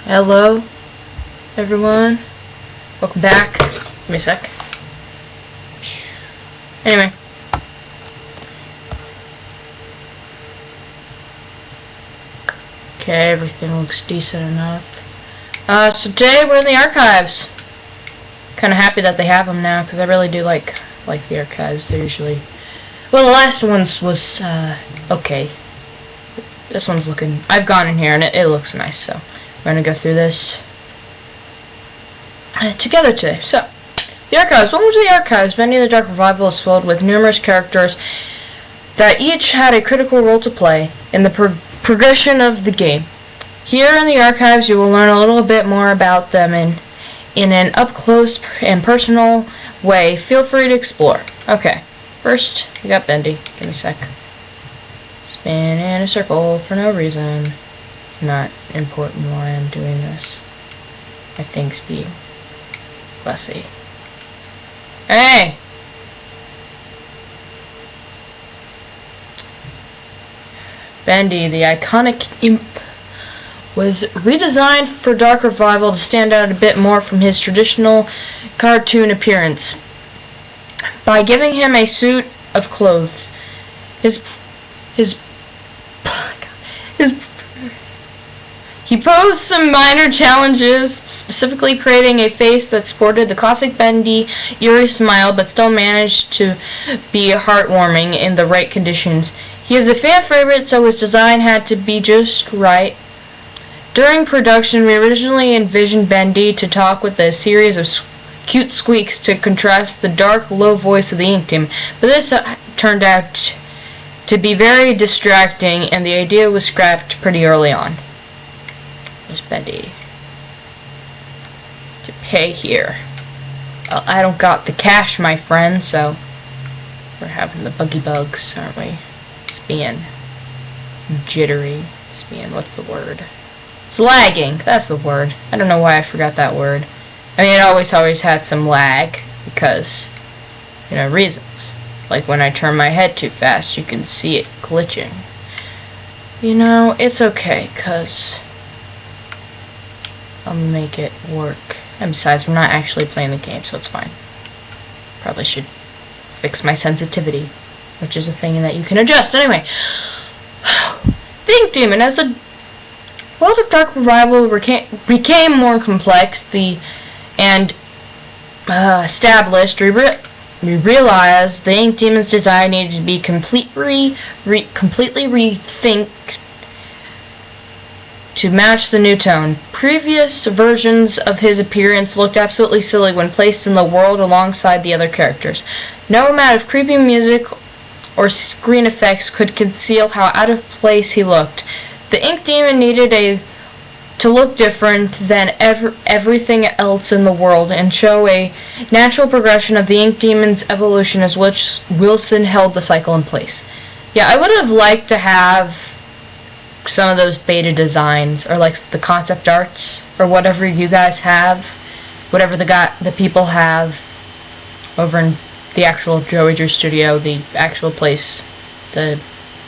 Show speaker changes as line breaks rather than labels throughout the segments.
Hello, everyone. Welcome back. Give me a sec. Anyway. Okay, everything looks decent enough. So today we're in the archives. Kind of happy that they have them now, because I really do like the archives. They're usually... Well, the last one's was, okay. This one's looking... I've gone in here, and it looks nice, so... We're going to go through this together today. So, the archives. Welcome to the archives. Bendy the Dark Revival is filled with numerous characters that each had a critical role to play in the progression of the game. Here in the archives, you will learn a little bit more about them in an up-close and personal way. Feel free to explore. Okay, first, we got Bendy. Give me a sec. Spin in a circle for no reason. It's not important why I'm doing this. My thing's being fussy. Hey! Bendy, the iconic imp, was redesigned for Dark Revival to stand out a bit more from his traditional cartoon appearance by giving him a suit of clothes. He posed some minor challenges, specifically creating a face that sported the classic Bendy eerie smile, but still managed to be heartwarming in the right conditions. He is a fan favorite, so his design had to be just right. During production, we originally envisioned Bendy to talk with a series of cute squeaks to contrast the dark, low voice of the Ink Team, but this turned out to be very distracting, and the idea was scrapped pretty early on. There's Bendy. To pay here. Well, I don't got the cash, my friend, so we're having the buggy bugs, aren't we? It's being jittery. It's being, what's the word? It's lagging. That's the word. I don't know why I forgot that word. I mean, it always had some lag because, you know, reasons. Like when I turn my head too fast, you can see it glitching. You know, it's okay, because I'll make it work. And besides, we're not actually playing the game, so it's fine. Probably should fix my sensitivity, which is a thing that you can adjust. Anyway, the Ink Demon. As the world of Dark Revival became more complex and established, we realized the Ink Demon's design needed to be completely rethinked to match the new tone. Previous versions of his appearance looked absolutely silly when placed in the world alongside the other characters. No amount of creepy music or screen effects could conceal how out of place he looked. The Ink Demon needed to look different than everything else in the world and show a natural progression of the Ink Demon's evolution as which Wilson held the cycle in place. Yeah, I would have liked to have some of those beta designs, or like the concept arts, or whatever you guys have, whatever the people have over in the actual Droider Studio, the actual place,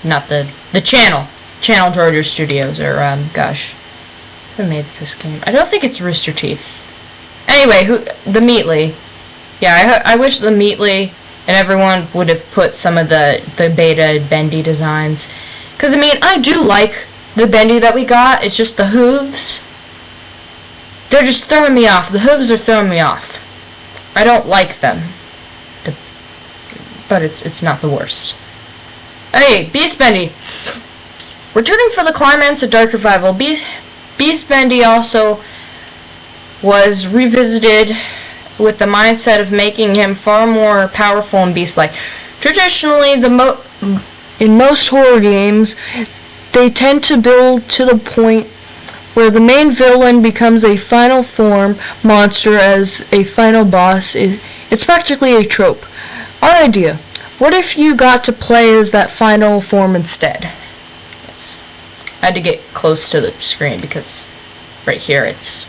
not the channel Droider Studios, or gosh, who made this game? I don't think it's Rooster Teeth. Anyway, the Meatly. Yeah, I wish the Meatly and everyone would have put some of the beta Bendy designs. Because, I mean, I do like the Bendy that we got. It's just the hooves. They're just throwing me off. The hooves are throwing me off. I don't like them. But it's not the worst. Hey, Beast Bendy. Returning for the climax of Dark Revival, Beast Bendy also was revisited with the mindset of making him far more powerful and beast-like. Traditionally, in most horror games, they tend to build to the point where the main villain becomes a final form monster as a final boss. It's practically a trope. Our idea: what if you got to play as that final form instead? Yes. I had to get close to the screen because right here it's...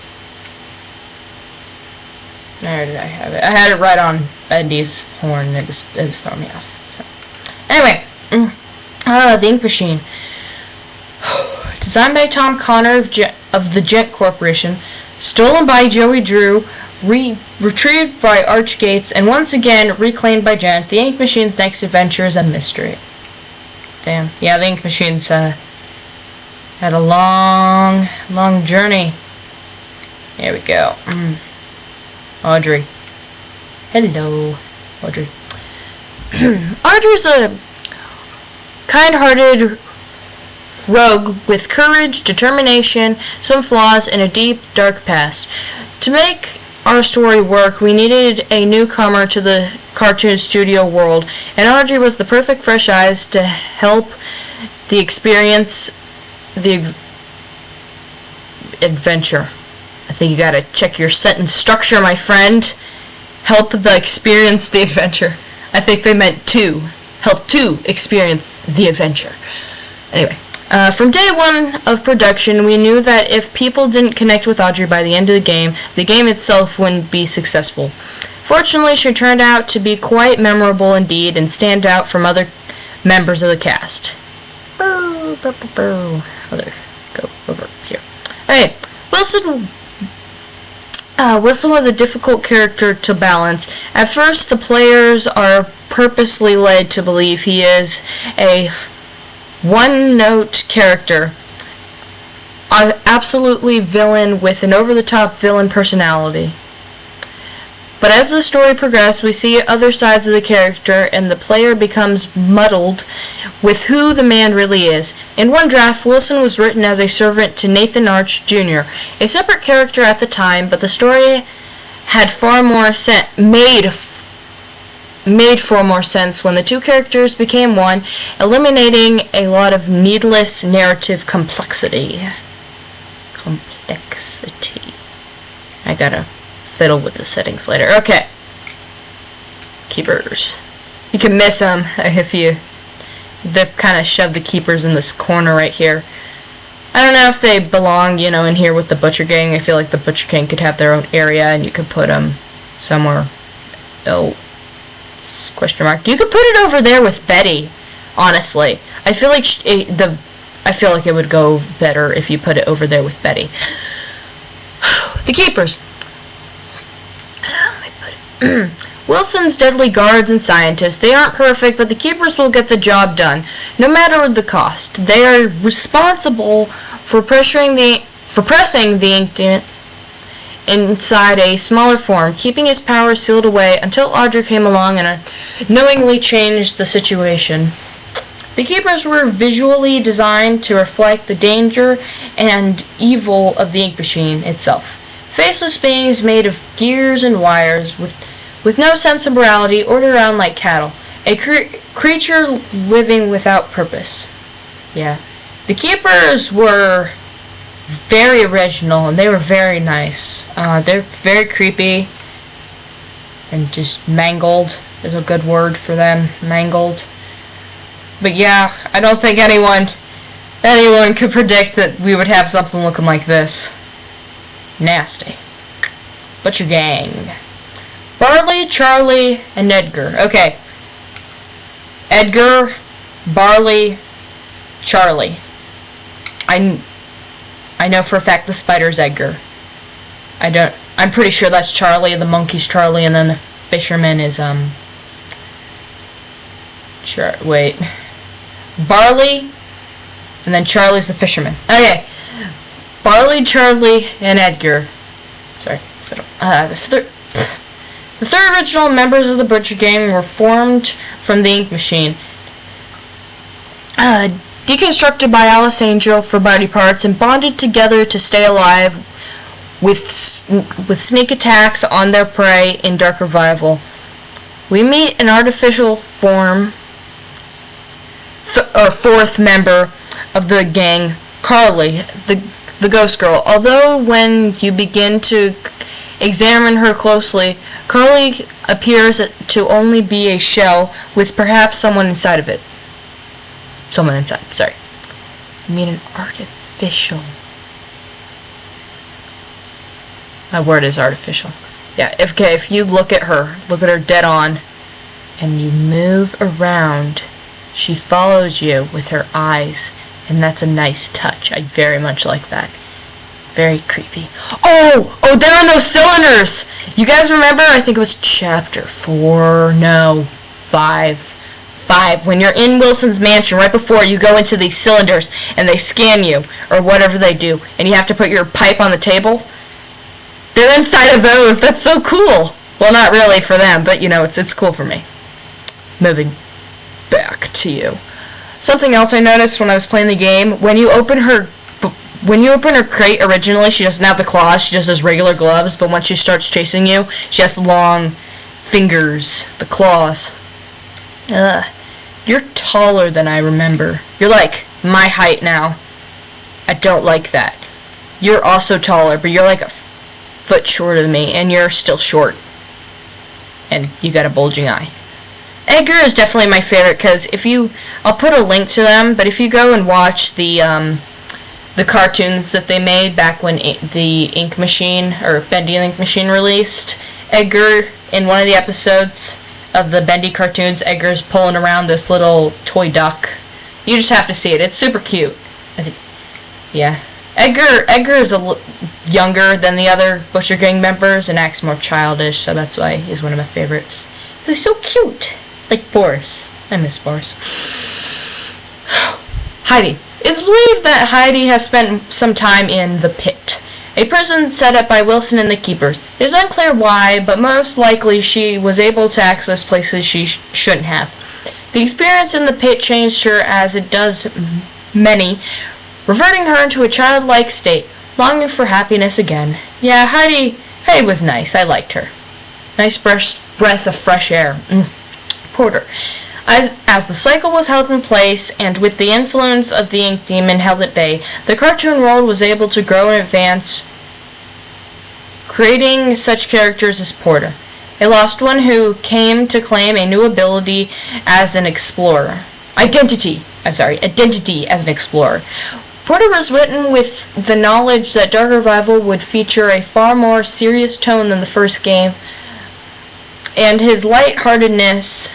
Where did I have it? I had it right on Bendy's horn and it was throwing me off. So. Anyway, the Ink Machine. Designed by Tom Connor of the Gent Corporation, stolen by Joey Drew, retrieved by Arch Gates, and once again reclaimed by Gent, the Ink Machine's next adventure is a mystery. Damn. Yeah, the Ink Machine's had a long journey. Here we go. Audrey. Hello, Audrey. Audrey's a kind-hearted rogue with courage, determination, some flaws, and a deep, dark past. To make our story work, we needed a newcomer to the cartoon studio world, and Audrey was the perfect fresh eyes to help the experience the adventure. I think you gotta check your sentence structure, my friend. Help the experience the adventure. I think they meant to. Help to experience the adventure. Anyway. From day one of production, we knew that if people didn't connect with Audrey by the end of the game itself wouldn't be successful. Fortunately, she turned out to be quite memorable indeed and stand out from other members of the cast. Go over here. Okay, Wilson was a difficult character to balance. At first, the players are purposely led to believe he is a one-note character, absolutely villain with an over-the-top villain personality. But as the story progresses, we see other sides of the character, and the player becomes muddled with who the man really is. In one draft, Wilson was written as a servant to Nathan Arch Jr., a separate character at the time, but the story had made far more sense when the two characters became one, eliminating a lot of needless narrative complexity. I gotta fiddle with the settings later. Okay. Keepers. You can miss them if they kind of shove the keepers in this corner right here. I don't know if they belong, in here with the Butcher Gang. I feel like the Butcher Gang could have their own area, and you could put them somewhere else. Question mark. You could put it over there with Betty. Honestly, I feel like it would go better if you put it over there with Betty. The keepers. Let me put it. Wilson's deadly guards and scientists. They aren't perfect, but the keepers will get the job done, no matter the cost. They are responsible for pressing the ink inside a smaller form, keeping his power sealed away until Audrey came along and knowingly changed the situation. The keepers were visually designed to reflect the danger and evil of the ink machine itself. Faceless beings made of gears and wires, with no sense of morality, ordered around like cattle. A creature living without purpose. Yeah. The keepers were very original, and they were very nice. They're very creepy, and just mangled is a good word for them. Mangled. But yeah, I don't think anyone could predict that we would have something looking like this. Nasty. Butcher Gang. Barley, Charlie, and Edgar. Okay. Edgar, Barley, Charlie. I know for a fact the spider's Edgar. I'm pretty sure that's Charlie, the monkey's Charlie, and then the fisherman is, wait. Barley, and then Charlie's the fisherman. Okay. Barley, Charlie, and Edgar. Sorry, fiddle. The three original members of the Butcher Gang were formed from the ink machine. Deconstructed by Alice Angel for body parts and bonded together to stay alive with sneak attacks on their prey in Dark Revival. We meet an artificial form, fourth member of the gang, Carly, the ghost girl. Although when you begin to examine her closely, Carly appears to only be a shell with perhaps someone inside of it. Someone inside, sorry. I mean an artificial. My word is artificial. Yeah, if you look at her dead on, and you move around, she follows you with her eyes, And that's a nice touch. I very much like that. Very creepy. Oh, there are no cylinders! You guys remember? I think it was chapter 4, no, 5. When you're in Wilson's mansion, right before you go into these cylinders, and they scan you, or whatever they do, and you have to put your pipe on the table. They're inside of those. That's so cool. Well, not really for them, but you know, it's cool for me. Moving back to you. Something else I noticed when I was playing the game, when you open her crate originally, she doesn't have the claws, she just has regular gloves, but once she starts chasing you, she has the long fingers, the claws. You're taller than I remember. You're like my height now. I don't like that. You're also taller, but you're like a foot shorter than me, and you're still short. And you got a bulging eye. Edgar is definitely my favorite, because I'll put a link to them, but if you go and watch the cartoons that they made back when the Ink Machine, or Bendy and Ink Machine released, Edgar, in one of the episodes of the Bendy cartoons, Edgar's pulling around this little toy duck. You just have to see it. It's super cute. I think, yeah. Edgar is younger than the other Butcher Gang members and acts more childish, so that's why he's one of my favorites. He's so cute. Like Boris. I miss Boris. Heidi. It's believed that Heidi has spent some time in the Pit, a prison set up by Wilson and the Keepers. It is unclear why, but most likely she was able to access places she shouldn't have. The experience in the Pit changed her as it does many, reverting her into a childlike state, longing for happiness again. Yeah, Heidi was nice. I liked her. Nice breath of fresh air. Porter. As the cycle was held in place, and with the influence of the Ink Demon held at bay, the cartoon world was able to grow and advance, creating such characters as Porter, a lost one who came to claim a new ability as an explorer. Identity as an explorer. Porter was written with the knowledge that Dark Revival would feature a far more serious tone than the first game, and his lighthearted innocence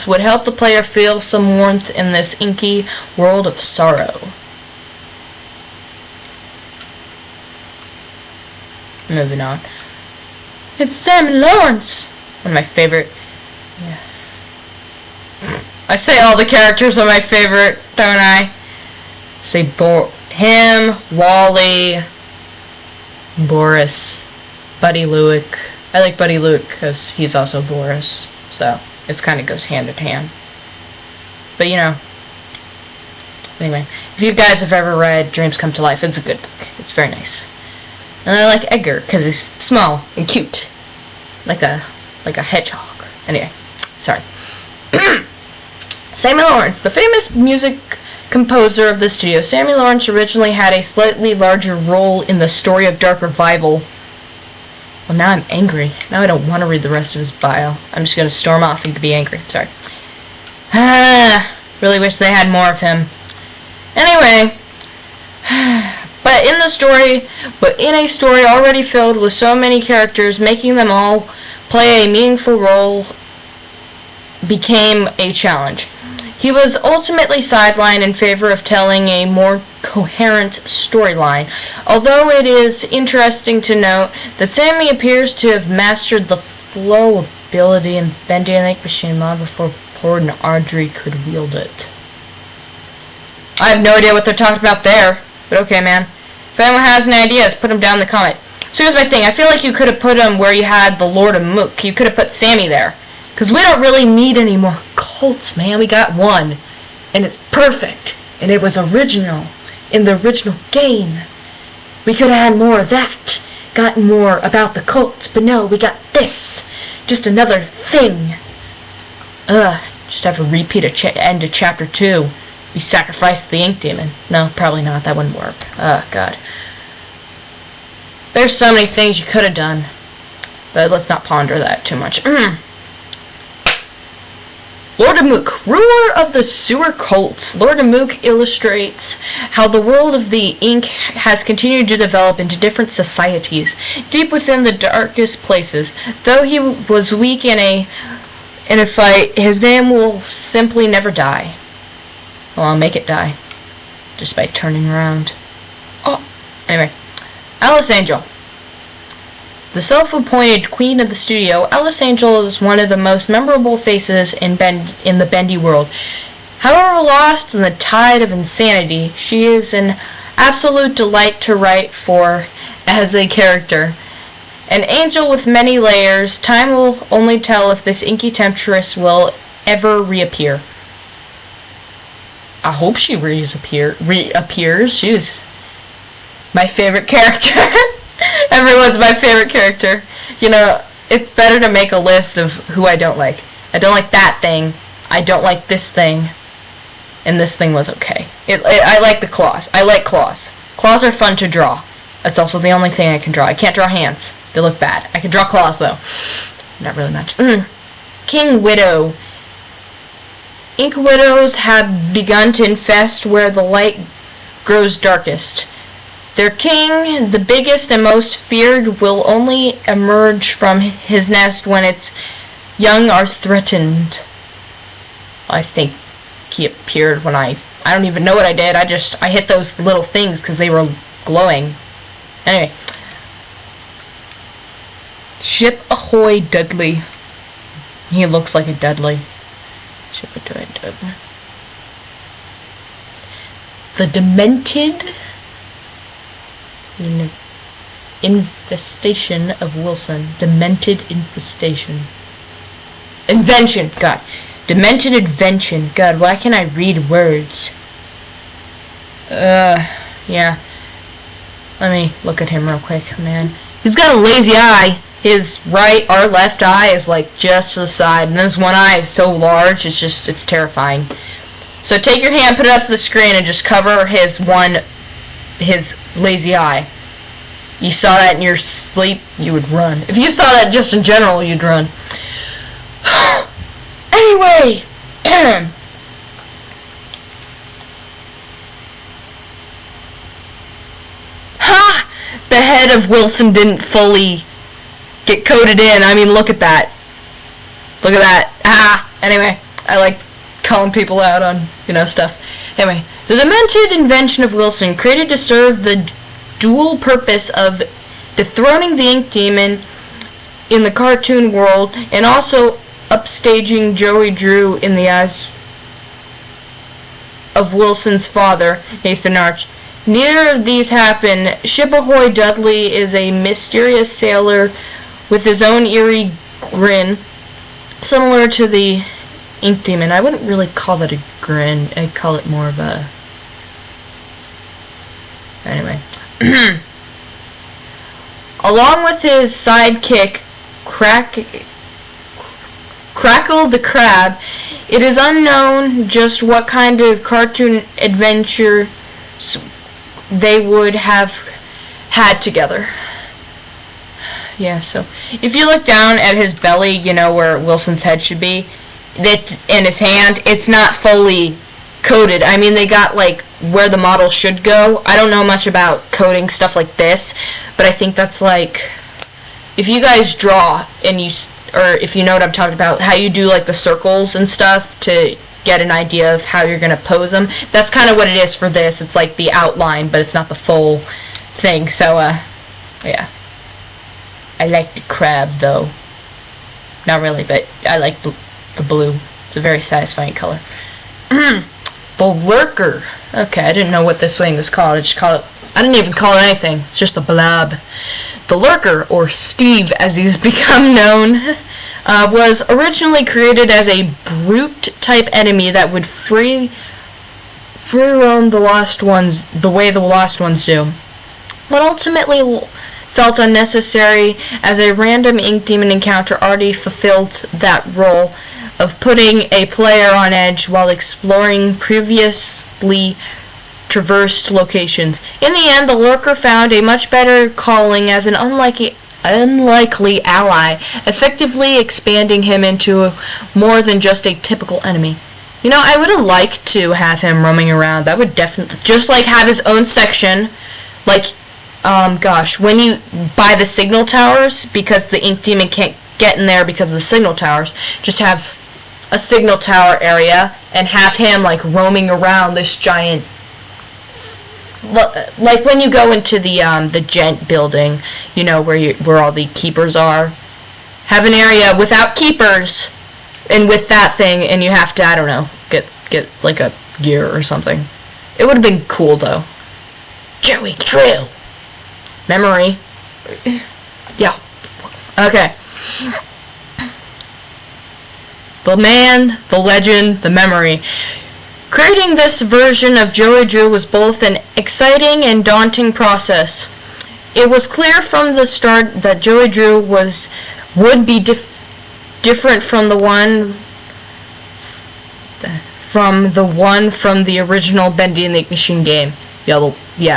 would help the player feel some warmth in this inky world of sorrow. Moving on. It's Sammy Lawrence! One of my favorite. Yeah. I say all the characters are my favorite, don't I? Say him, Wally, Boris, Buddy Luke. I like Buddy Luke because he's also Boris, so it kind of goes hand in hand. But you know, anyway, if you guys have ever read Dreams Come to Life, it's a good book. It's very nice. And I like Edgar because he's small and cute, like a hedgehog. Anyway, sorry. Sammy Lawrence, the famous music composer of the studio. Sammy Lawrence originally had a slightly larger role in the story of Dark Revival. Well, now I'm angry. Now I don't want to read the rest of his bio. I'm just going to storm off and be angry. Sorry. Really wish they had more of him. Anyway. But in a story already filled with so many characters, making them all play a meaningful role became a challenge. He was ultimately sidelined in favor of telling a more coherent storyline, although it is interesting to note that Sammy appears to have mastered the flow ability in Bendy and Ink Machine long before Port and Audrey could wield it. I have no idea what they're talking about there, but okay, man. If anyone has any ideas, put them down in the comment. So here's my thing. I feel like you could have put him where you had the Lord of Mook. You could have put Sammy there. Because we don't really need any more cults, man. We got one. And it's perfect. And it was original. In the original game. We could have had more of that. Gotten more about the cults. But no, we got this. Just another thing. Just have a repeat end of chapter 2. We sacrificed the Ink Demon. No, probably not. That wouldn't work. Oh, God. There's so many things you could have done. But let's not ponder that too much. Lord of Mook, ruler of the sewer cults. Lord of Mook illustrates how the world of the Ink has continued to develop into different societies, deep within the darkest places. Though he was weak in in a fight, his name will simply never die. Well, I'll make it die. Just by turning around. Oh, anyway. Alice Angel. The self-appointed queen of the studio, Alice Angel is one of the most memorable faces in the Bendy world. However lost in the tide of insanity, she is an absolute delight to write for as a character. An angel with many layers, time will only tell if this inky temptress will ever reappear. I hope she reappears. She's my favorite character. Everyone's my favorite character. You know, it's better to make a list of who I don't like. I don't like that thing. I don't like this thing. And this thing was okay. I like the claws. I like claws. Claws are fun to draw. That's also the only thing I can draw. I can't draw hands. They look bad. I can draw claws, though. Not really much. King Widow. Ink widows have begun to infest where the light grows darkest. Their king, the biggest and most feared, will only emerge from his nest when its young are threatened. I think he appeared when I don't even know what I did. I hit those little things because they were glowing. Anyway. Ship ahoy, Dudley. He looks like a Dudley. Ship ahoy, Dudley. The Demented Infestation of Wilson. Demented Infestation. Invention. God. Demented Invention. God, why can't I read words? Yeah. Let me look at him real quick, man. He's got a lazy eye. His right or left eye is like just to the side, and his one eye is so large, it's terrifying. So take your hand, put it up to the screen, and just cover his lazy eye. You saw that in your sleep, you would run. If you saw that just in general, you'd run. Anyway, ha! The head of Wilson didn't fully get coated in. I mean, look at that. Look at that. Ah! Anyway, I like calling people out on, stuff. Anyway, the demented invention of Wilson, created to serve the dual purpose of dethroning the ink demon in the cartoon world and also upstaging Joey Drew in the eyes of Wilson's father, Nathan Arch. Neither of these happen. Ship ahoy, Dudley is a mysterious sailor with his own eerie grin, similar to the ink demon. I wouldn't really call that a grin. I'd call it more of a... Anyway. Along with his sidekick, Crackle the Crab, it is unknown just what kind of cartoon adventure they would have had together. Yeah, so if you look down at his belly, where Wilson's head should be, and his hand, it's not fully coated. I mean, they got like where the model should go. I don't know much about coating stuff like this, but I think that's like, if you guys draw or if you know what I'm talking about, how you do like the circles and stuff to get an idea of how you're going to pose them, that's kind of what it is for this. It's like the outline, but it's not the full thing. So, yeah. I like the crab, though. Not really, but I like the blue. It's a very satisfying color. The Lurker. Okay, I didn't know what this thing was called. I didn't even call it anything. It's just a blob. The Lurker, or Steve as he's become known, was originally created as a brute-type enemy that would free roam the Lost Ones the way the Lost Ones do, but ultimately felt unnecessary as a random ink demon encounter already fulfilled that role of putting a player on edge while exploring previously traversed locations. In the end, the Lurker found a much better calling as an unlikely ally, effectively expanding him into more than just a typical enemy. I would have liked to have him roaming around. That would definitely, just like have his own section, like, when you buy the signal towers, because the ink demon can't get in there because of the signal towers, just have a signal tower area and have him like roaming around this giant, like when you go into the Gent building, you know, where all the keepers are. Have an area without keepers and with that thing, and you have to, I don't know, get like a gear or something. It would have been cool though. Joey Drew. Memory. Yeah. Okay. The man, the legend, the memory. Creating this version of Joey Drew was both an exciting and daunting process. It was clear from the start that Joey Drew would be different from the one from the original Bendy and the Ink Machine game. Yeah,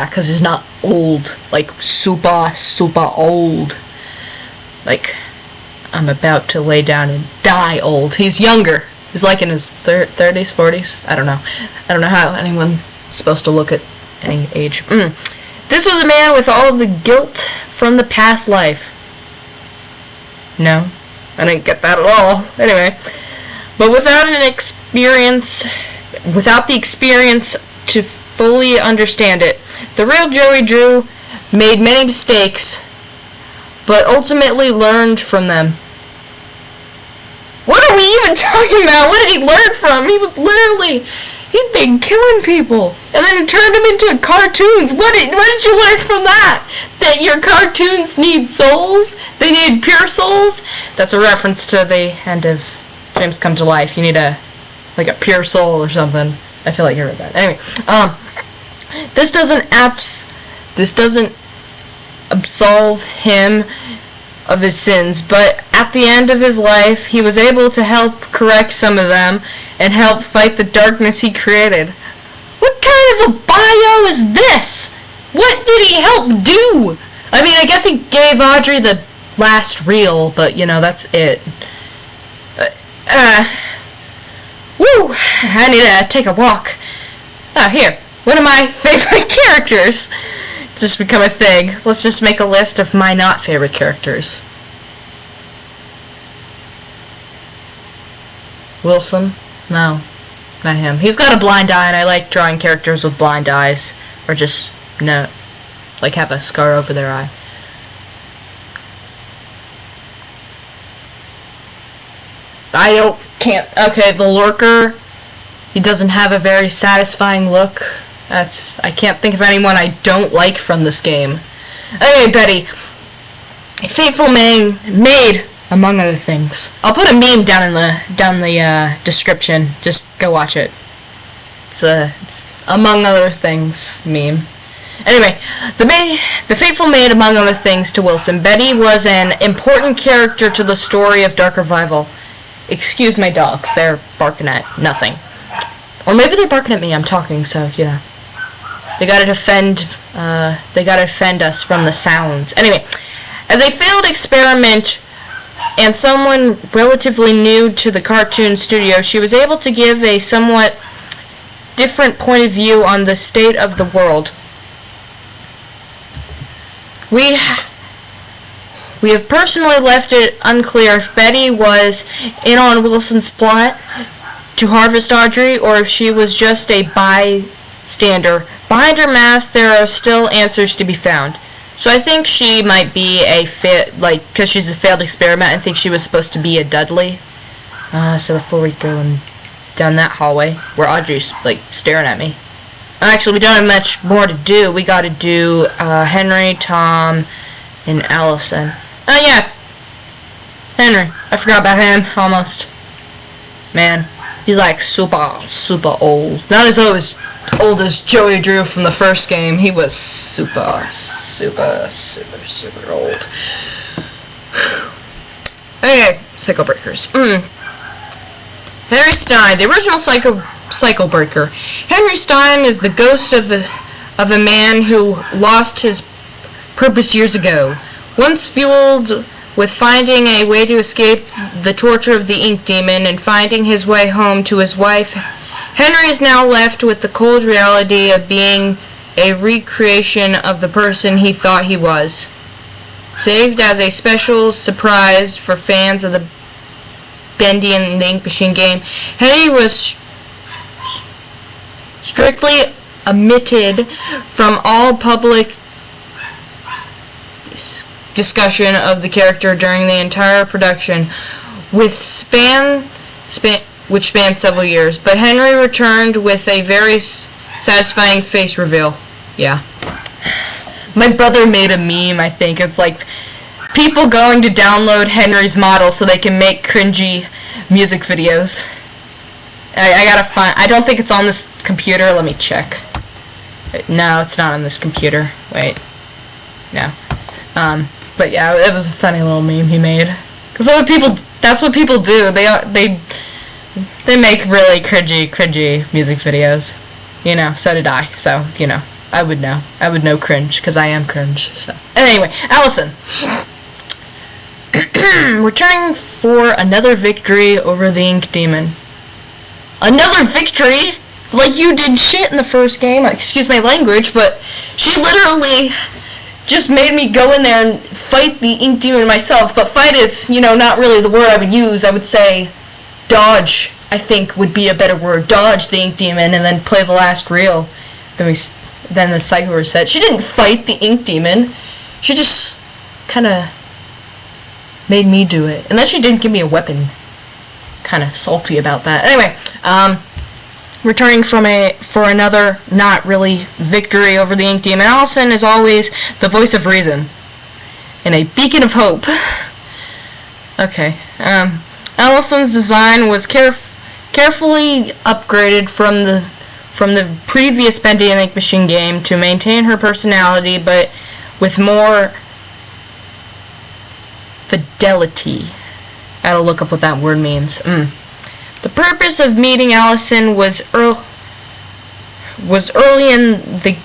because he's not old, like super old. Like, I'm about to lay down and die old. He's younger. He's like in his 30s, 40s. I don't know how anyone's supposed to look at any age. This was a man with all the guilt from the past life. No, I didn't get that at all. Anyway, but without the experience to fully understand it, the real Joey Drew made many mistakes, but ultimately learned from them. What are we even talking about? What did he learn from? He'd been killing people, and then it turned him into cartoons. What did you learn from that? That your cartoons need souls? They need pure souls? That's a reference to the end of Dreams Come to Life. You need a pure soul or something. I feel like I read that. Anyway, this doesn't absolve him of his sins, but at the end of his life, he was able to help correct some of them and help fight the darkness he created. What kind of a bio is this? What did he help do? I mean, I guess he gave Audrey the last reel, but, you know, that's it. Woo! I need to take a walk. Here, one of my favorite characters. It's just become a thing. Let's just make a list of my not favorite characters. Wilson? No, not him. He's got a blind eye, and I like drawing characters with blind eyes. Or just, no, like have a scar over their eye. Okay, the Lurker. He doesn't have a very satisfying look. I can't think of anyone I don't like from this game. Anyway, Betty. A faithful maid, among other things. I'll put a meme down in the description. Just go watch it. It's among other things meme. Anyway, the faithful maid, among other things, to Wilson. Betty was an important character to the story of Dark Revival. Excuse my dogs. They're barking at nothing. Or maybe they're barking at me. I'm talking, so, you know. They gotta defend us from the sounds. Anyway, as a failed experiment and someone relatively new to the cartoon studio, she was able to give a somewhat different point of view on the state of the world. We have personally left it unclear if Betty was in on Wilson's plot to harvest Audrey, or if she was just a bystander. Behind her mask, there are still answers to be found. So I think she might be because she's a failed experiment, I think she was supposed to be a Dudley. So before we go down that hallway, where Audrey's, staring at me. Actually, we don't have much more to do. We gotta do, Henry, Tom, and Allison. Oh, yeah. Henry. I forgot about him, almost. Man. He's super old. Not as old as Joey Drew from the first game. He was super old. Okay, Cycle Breakers. Henry Stein, the original Cycle Breaker. Henry Stein is the ghost of a man who lost his purpose years ago. Once fueled with finding a way to escape the torture of the ink demon and finding his way home to his wife, Henry is now left with the cold reality of being a recreation of the person he thought he was. Saved as a special surprise for fans of the Bendy in the Ink Machine game, Henry was strictly omitted from all public discussion of the character during the entire production, which spanned several years. But Henry returned with a very satisfying face reveal. Yeah. My brother made a meme, I think. It's like people going to download Henry's model so they can make cringy music videos. I gotta find... I don't think it's on this computer. Let me check. No, it's not on this computer. Wait. No. But yeah, it was a funny little meme he made. Cause that's what people do. They make really cringy music videos. You know, so did I. So, you know, I would know. I would know cringe, because I am cringe. So, anyway, Allison. Returning for another victory over the Ink Demon. Another victory? Like you did shit in the first game. Excuse my language, but she literally just made me go in there and fight the Ink Demon myself. But fight is, you know, not really the word I would use. I would say dodge, I think, would be a better word. Dodge the Ink Demon and then play the last reel. Then the cycle reset. She didn't fight the Ink Demon. She just kind of made me do it. And then she didn't give me a weapon. Kind of salty about that. Anyway, returning for another not really victory over the Ink Demon, Allison is always the voice of reason and a beacon of hope. Okay. Allison's design was carefully upgraded from the previous Bendy and Ink Machine game to maintain her personality, but with more fidelity. I had to look up what that word means. The purpose of meeting Allison was early in the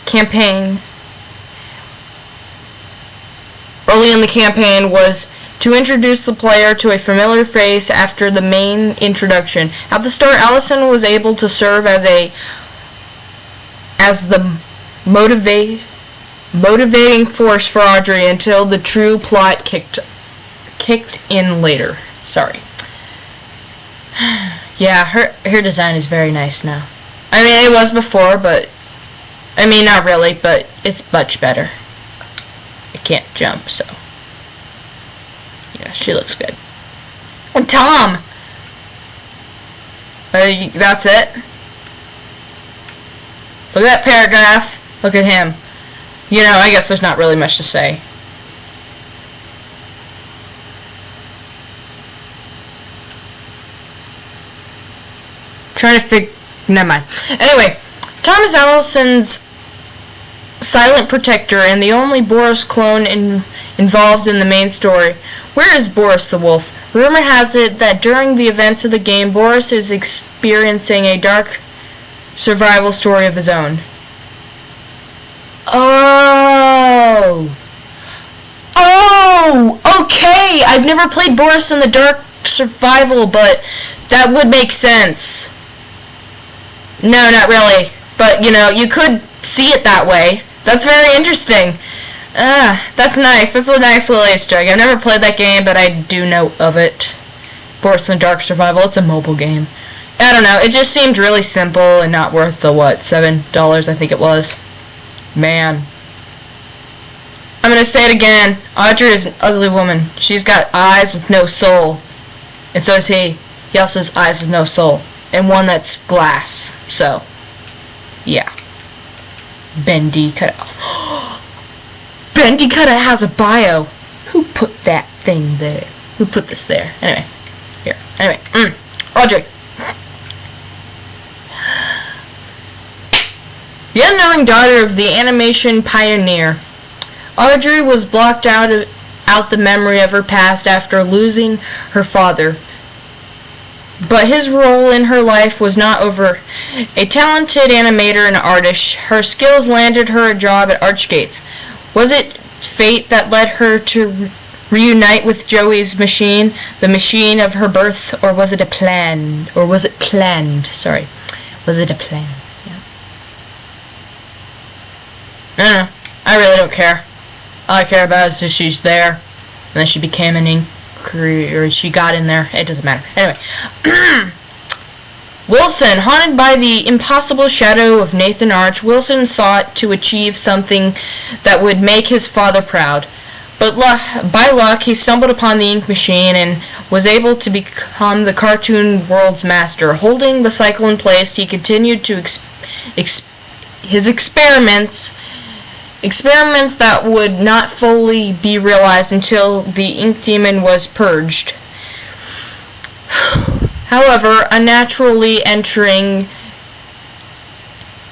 campaign. Early in the campaign was to introduce the player to a familiar face after the main introduction. At the start, Allison was able to serve as the motivating force for Audrey until the true plot kicked in later. Sorry. Yeah, her design is very nice now. I mean, it was before, but I mean, not really, but it's much better. I can't jump, so yeah, she looks good. And Tom! That's it? Look at that paragraph. Look at him. You know, I guess there's not really much to say. Never mind. Anyway, Tom is Allison's silent protector and the only Boris clone involved in the main story. Where is Boris the Wolf? Rumor has it that during the events of the game, Boris is experiencing a dark survival story of his own. Oh, okay. I've never played Boris in the Dark Survival, but that would make sense. No, not really. But, you know, you could see it that way. That's very interesting. That's nice. That's a nice little Easter egg. I've never played that game, but I do know of it. Boris in the Dark Survival. It's a mobile game. I don't know. It just seemed really simple and not worth the, what, $7 I think it was. Man. I'm gonna say it again. Audrey is an ugly woman. She's got eyes with no soul. And so is he. He also has eyes with no soul. And one that's glass. So, yeah. Bendy cutout. Bendy cutout has a bio. Who put that thing there? Who put this there? Anyway. Here. Anyway. Audrey. The unknowing daughter of the animation pioneer. Audrey was blocked out the memory of her past after losing her father. But his role in her life was not over. A talented animator and artist, her skills landed her a job at Archgates. Was it fate that led her to reunite with Joey's machine, the machine of her birth, or was it planned? Sorry. Was it a plan? Yeah. I really don't care. All I care about is that she's there, and then she became an Ink she got in there. It doesn't matter. Anyway. Wilson, haunted by the impossible shadow of Nathan Arch, Wilson sought to achieve something that would make his father proud. But by luck, he stumbled upon the ink machine and was able to become the cartoon world's master. Holding the cycle in place, he continued to his experiments that would not fully be realized until the ink demon was purged. However, unnaturally entering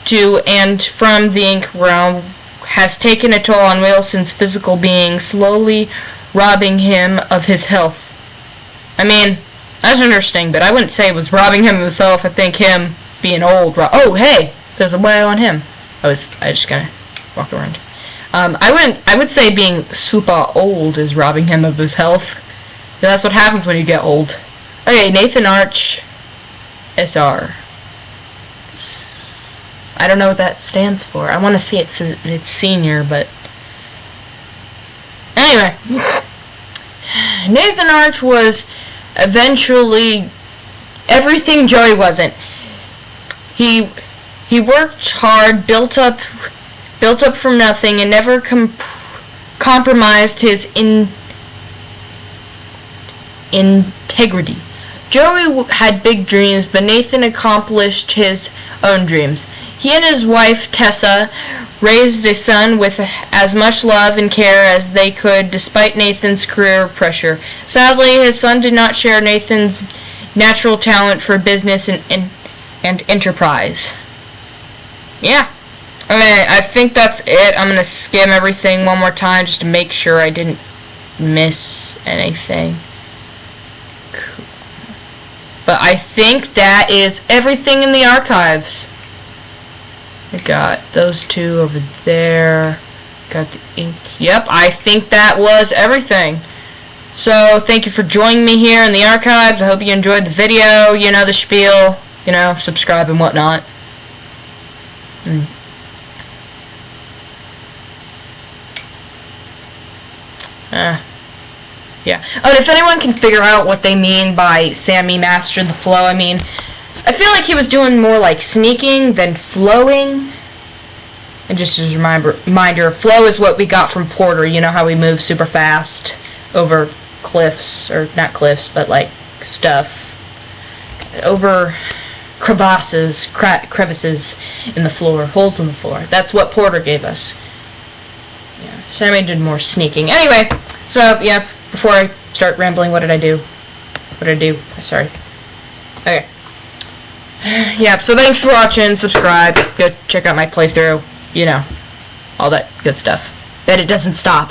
to and from the ink realm has taken a toll on Wilson's physical being, slowly robbing him of his health. I mean, that's interesting, but I wouldn't say it was robbing him of his health. I think him being old. Oh, hey, there's a way on him. I just gonna walk around. I would say being super old is robbing him of his health. That's what happens when you get old. Okay, Nathan Arch, SR. I don't know what that stands for. I want to see it's senior, but anyway, Nathan Arch was eventually everything Joey wasn't. He worked hard, built up from nothing, and never compromised his integrity. Joey had big dreams, but Nathan accomplished his own dreams. He and his wife, Tessa, raised a son with as much love and care as they could, despite Nathan's career pressure. Sadly, his son did not share Nathan's natural talent for business and enterprise. Yeah. Okay, I think that's it. I'm going to skim everything one more time just to make sure I didn't miss anything. Cool. But I think that is everything in the archives. I got those two over there. Got the ink. Yep, I think that was everything. So, thank you for joining me here in the archives. I hope you enjoyed the video. You know the spiel. You know, subscribe and whatnot. Yeah. Oh, and if anyone can figure out what they mean by Sammy mastered the flow, I mean, I feel like he was doing more like sneaking than flowing. And just as a reminder, flow is what we got from Porter. You know how we move super fast over cliffs, or not cliffs, but like stuff. Over crevices in the floor, holes in the floor. That's what Porter gave us. Yeah, Sammy did more sneaking. Anyway, so yeah, before I start rambling, what did I do? Sorry. Okay. Yeah, so thanks for watching, subscribe, go check out my playthrough, you know, all that good stuff. Bet it doesn't stop.